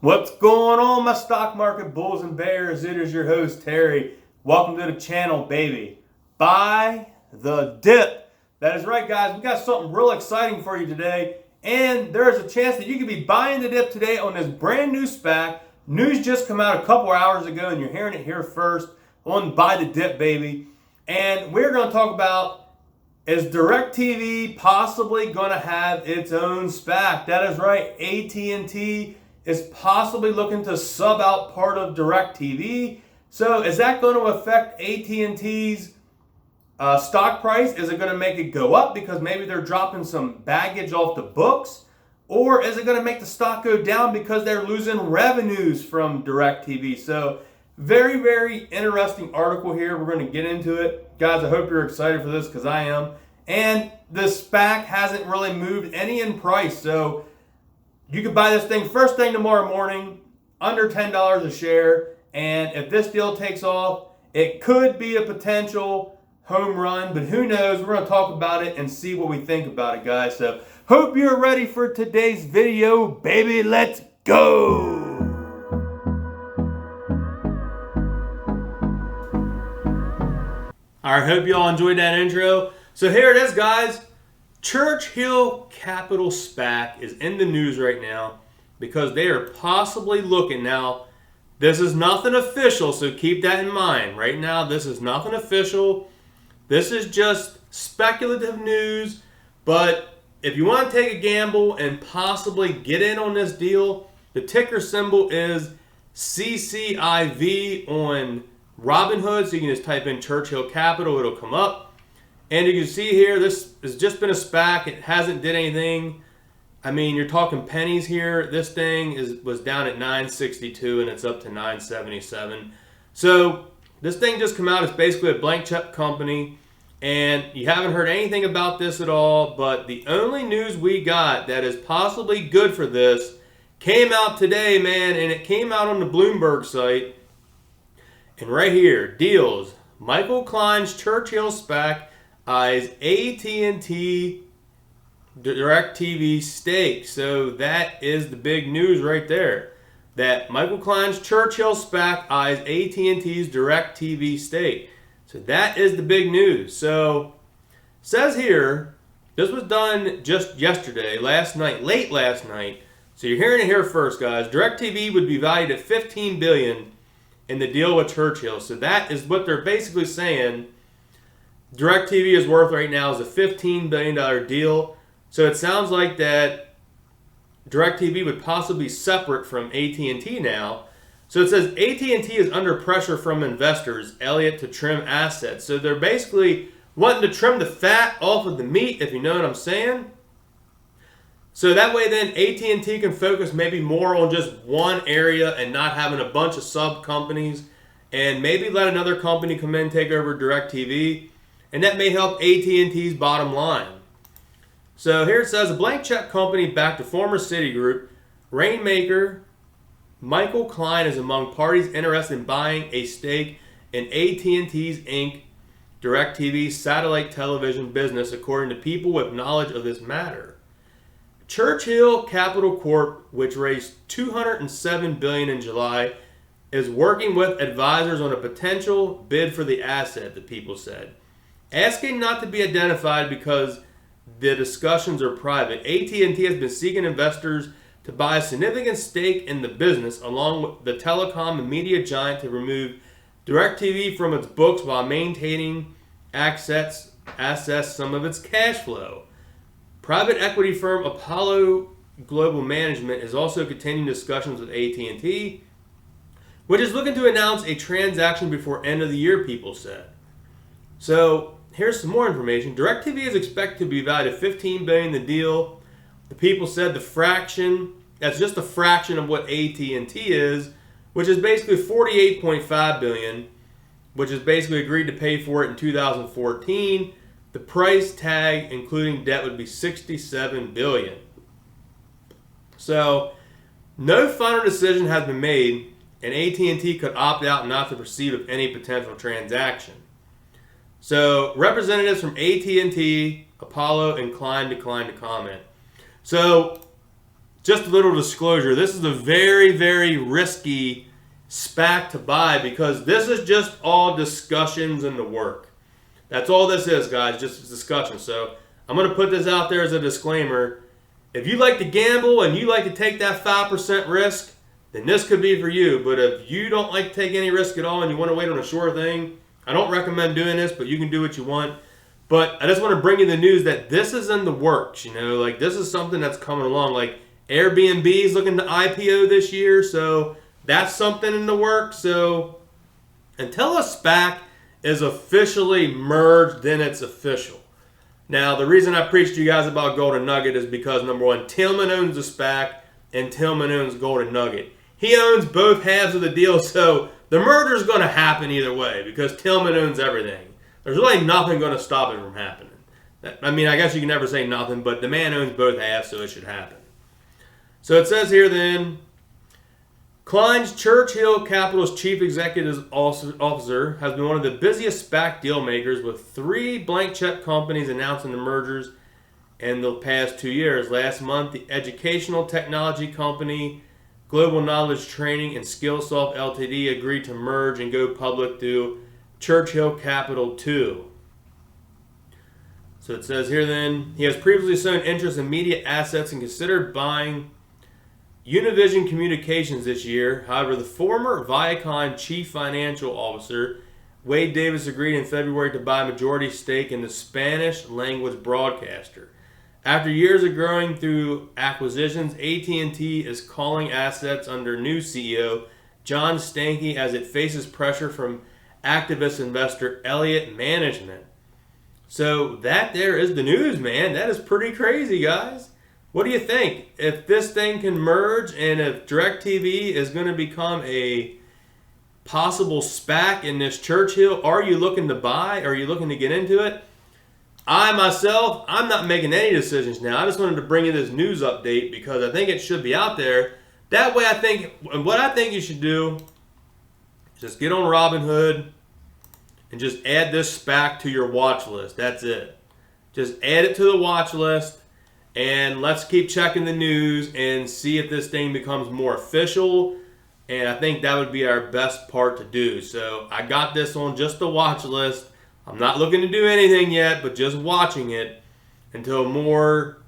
What's going on, my stock market bulls and bears? It is your host, Terry. Welcome to the channel, baby. Buy the dip. That is right, guys. We got something real exciting for you today. And there is a chance that you could be buying the dip today on this brand new Spac. News just come out a couple hours ago, and you're hearing it here first on Buy the Dip, baby. And we're going to talk about, is Directv possibly going to have its own Spac? That is right. At&T is possibly looking to sub out part of Directv. So is that going to affect At&T's stock price? Is it going to make it go up because maybe they're dropping some baggage off the books? Or is it going to make the stock go down because they're losing revenues from Directv? So very, very interesting article here. We're going to get into it. Guys, I hope you're excited for this because I am. And the Spac hasn't really moved any in price. So you could buy this thing first thing tomorrow morning, under $10 a share. And if this deal takes off, it could be a potential home run, but who knows? We're going to talk about it and see what we think about it, guys. So hope you're ready for today's video, baby. Let's go. All right, hope y'all enjoyed that intro. So here it is, guys. Churchill Capital Spac is in the news right now because they are possibly looking. Now, this is nothing official, so keep that in mind. Right now, this is nothing official. This is just speculative news. But if you want to take a gamble and possibly get in on this deal, the ticker symbol is Cciv on Robinhood. So you can just type in Churchill Capital, it'll come up. And you can see here, this has just been a SPAC. It hasn't did anything. I mean, you're talking pennies here. This thing was down at 962 and it's up to 977. So this thing just come out. It's basically a blank check company. And you haven't heard anything about this at all. But the only news we got that is possibly good for this came out today, man. And it came out on the Bloomberg site. And right here, deals. Michael Klein's Churchill SPAC eyes At&T Directv stake. So that is the big news right there. That Michael Klein's Churchill SPAC eyes At&T's Directv stake. So that is the big news. So says here, this was done just yesterday, last night, late last night. So you're hearing it here first, guys. Directv would be valued at $15 billion in the deal with Churchill. So that is what they're basically saying. Directv is worth right now is a $15 billion deal. So it sounds like that Directv would possibly be separate from At&T now. So it says At&T is under pressure from investors, Elliott, to trim assets. So they're basically wanting to trim the fat off of the meat, if you know what I'm saying. So that way then At&T can focus maybe more on just one area and not having a bunch of sub companies, and maybe let another company come in and take over Directv. And that may help At&T's bottom line. So here it says, a blank check company backed to former Citigroup, Rainmaker, Michael Klein is among parties interested in buying a stake in At&T's Inc. Directv satellite television business, according to people with knowledge of this matter. Churchill Capital Corp, which raised $207 billion in July, is working with advisors on a potential bid for the asset, the people said. Asking not to be identified because the discussions are private, At&T has been seeking investors to buy a significant stake in the business, along with the telecom and media giant, to remove Directv from its books while maintaining access some of its cash flow. Private equity firm Apollo Global Management is also continuing discussions with At&T, which is looking to announce a transaction before end of the year, people said. So here's some more information. Directv is expected to be valued at $15 billion. The deal, the people said, the fraction, that's just a fraction of what At&T is, which is basically $48.5 billion, which is basically agreed to pay for it in 2014. The price tag, including debt, would be $67 billion. So no final decision has been made, and At&T could opt out not to proceed with any potential transaction. So representatives from At&T, Apollo, and Klein declined to comment. So just a little disclosure. This is a very, very risky SPAC to buy because this is just all discussions in the work. That's all this is, guys, just discussion. So I'm going to put this out there as a disclaimer. If you like to gamble and you like to take that 5% risk, then this could be for you. But if you don't like to take any risk at all and you want to wait on a sure thing, I don't recommend doing this, but you can do what you want. But I just want to bring you the news that this is in the works. You know, like this is something that's coming along. Like Airbnb is looking to IPO this year, so that's something in the works. So until a SPAC is officially merged, then it's official. Now, the reason I preached to you guys about Golden Nugget is because, number one, Tillman owns the SPAC and Tillman owns Golden Nugget. He owns both halves of the deal, so the merger is going to happen either way because Tillman owns everything. There's really nothing going to stop it from happening. I mean, I guess you can never say nothing, but the man owns both halves, so it should happen. So it says here then, Klein's Churchill Capital's chief executive officer has been one of the busiest SPAC deal makers with 3 blank check companies announcing the mergers in the past 2 years. Last month, the educational technology company Global Knowledge Training and Skillsoft Ltd. Agreed to merge and go public through Churchill Capital 2. So it says here then, he has previously shown interest in media assets and considered buying Univision Communications this year. However, the former Viacom chief financial officer, Wade Davis, agreed in February to buy a majority stake in the Spanish language broadcaster. After years of growing through acquisitions, At&T is calling assets under new CEO John Stankey as it faces pressure from activist investor Elliott Management. So that there is the news, man. That is pretty crazy, guys. What do you think? If this thing can merge and if Directv is going to become a possible SPAC in this Churchill, are you looking to buy? Are you looking to get into it? I'm not making any decisions now. I just wanted to bring you this news update because I think it should be out there. That way what I think you should do is just get on Robinhood and just add this SPAC to your watch list. That's it. Just add it to the watch list. And let's keep checking the news and see if this thing becomes more official. And I think that would be our best part to do. So I got this on just the watch list. I'm not looking to do anything yet, but just watching it until more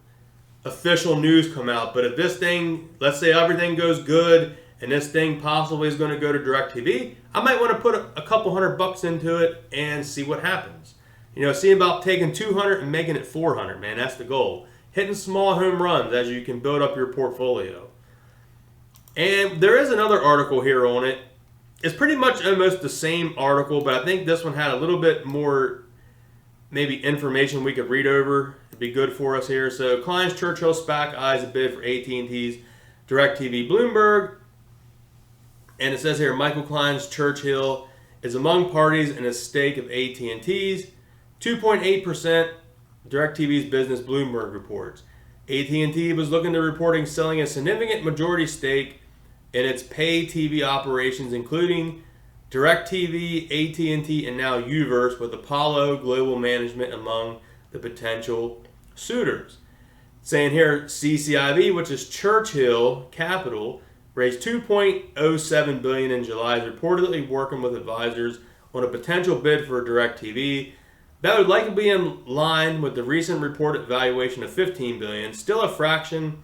official news come out. But if this thing, let's say everything goes good and this thing possibly is going to go to Directv, I might want to put a couple $100 into it and see what happens. You know, see about taking 200 and making it 400, man. That's the goal. Hitting small home runs as you can build up your portfolio. And there is another article here on it. It's pretty much almost the same article, but I think this one had a little bit more maybe information we could read over. It'd be good for us here. So Klein's Churchill SPAC eyes a bid for AT&T's Directv Bloomberg. And it says here, Michael Klein's Churchill is among parties in a stake of AT&T's 2.8%. DirecTV's business Bloomberg reports. AT&T was looking to reporting selling a significant majority stake in its pay TV operations, including DirecTV, AT&T, and now Uverse, with Apollo Global Management among the potential suitors. Saying here, Cciv, which is Churchill Capital, raised $2.07 billion in July, is reportedly working with advisors on a potential bid for DirecTV. That would likely be in line with the recent reported valuation of $15 billion, still a fraction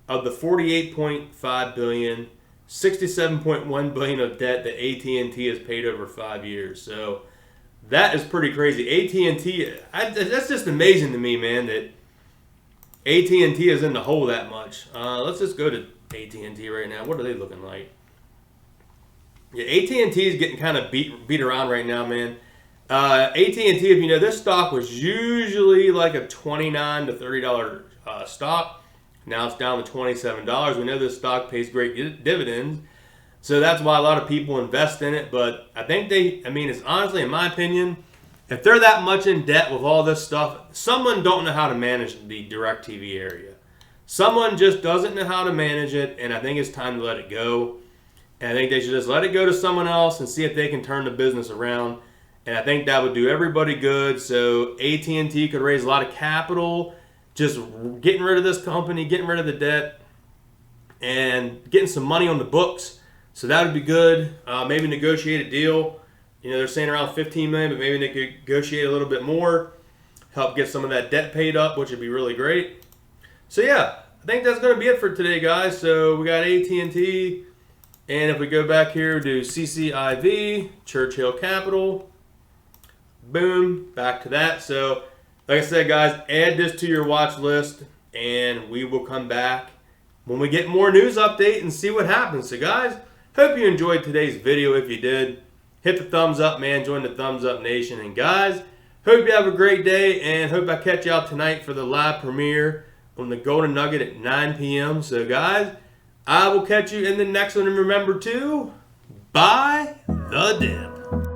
of the $48.5 billion, $67.1 billion of debt that AT&T has paid over 5 years. So that is pretty crazy. AT&T, that's just amazing to me, man, that AT&T is in the hole that much. Let's just go to AT&T right now. What are they looking like? Yeah, AT&T is getting kind of beat around right now, man. AT&T, if you know, this stock was usually like a $29 to $30 stock. Now it's down to $27. We know this stock pays great dividends, so that's why a lot of people invest in it. But I think it's honestly, in my opinion, if they're that much in debt with all this stuff, someone don't know how to manage the DirecTV area. Someone just doesn't know how to manage it, and I think it's time to let it go. And I think they should just let it go to someone else and see if they can turn the business around. And I think that would do everybody good. So AT&T could raise a lot of capital, just getting rid of this company, getting rid of the debt. and getting some money on the books. So that would be good. Maybe negotiate a deal. You know, they're saying around 15 million, but maybe negotiate a little bit more. Help get some of that debt paid up, which would be really great. So yeah, I think that's going to be it for today, guys. So we got At&T, and if we go back here to Cciv, Churchill Capital, boom, back to that. So like I said, guys, add this to your watch list, and we will come back when we get more news update and see what happens. So guys, hope you enjoyed today's video. If you did, hit the thumbs up, man. Join the Thumbs Up Nation. And guys, hope you have a great day, and hope I catch you out tonight for the live premiere on the Golden Nugget at 9 p.m. So guys, I will catch you in the next one. And remember to buy the dip.